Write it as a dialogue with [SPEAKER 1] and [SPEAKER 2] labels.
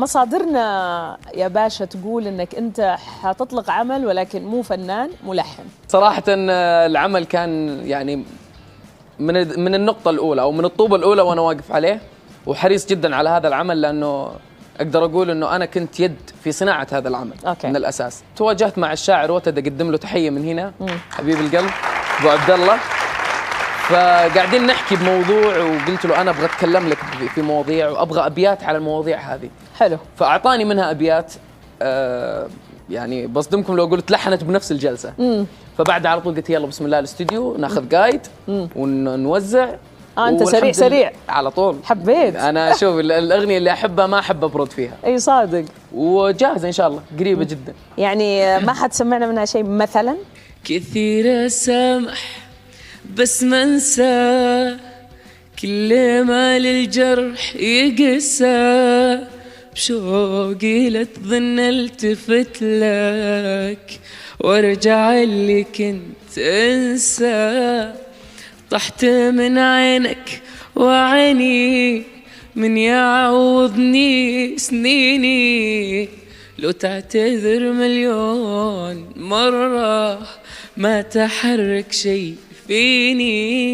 [SPEAKER 1] مصادرنا يا باشا تقول انك انت حتطلق عمل ولكن مو فنان، ملحن.
[SPEAKER 2] صراحة العمل كان يعني من النقطة الأولى أو من الطوبة الأولى وأنا واقف عليه، وحريص جدا على هذا العمل لأنه أقدر أقول أنه أنا كنت يد في صناعة هذا العمل.
[SPEAKER 1] أوكي.
[SPEAKER 2] من الأساس تواجهت مع الشاعر وتد، أقدم له تحية من هنا، حبيب القلب أبو عبد الله. فقاعدين نحكي بموضوع وقلت له أنا أبغى أتكلم لك في مواضيع وأبغى أبيات على المواضيع هذه.
[SPEAKER 1] حلو.
[SPEAKER 2] فأعطاني منها أبيات، يعني بصدمكم لو قلت لحنت بنفس الجلسة. فبعد على طول قلت يلا بسم الله الاستوديو ناخذ قايد ونوزع.
[SPEAKER 1] انت سريع سريع
[SPEAKER 2] على طول.
[SPEAKER 1] حبيت.
[SPEAKER 2] انا شوف الاغنيه اللي احبها ما احب ابرد فيها.
[SPEAKER 1] اي صادق.
[SPEAKER 2] وجاهزه ان شاء الله قريبه جدا.
[SPEAKER 1] يعني ما حد سمعنا منها شيء مثلا؟
[SPEAKER 3] كثير اسامح بس ما انسى، كل ما للجرح يقسى، بشوقي لا تظن التفت لك وارجع اللي كنت انسى. طحت من عينك وعيني من يعوضني سنيني، لو تعتذر مليون مرة ما تحرك شي فيني.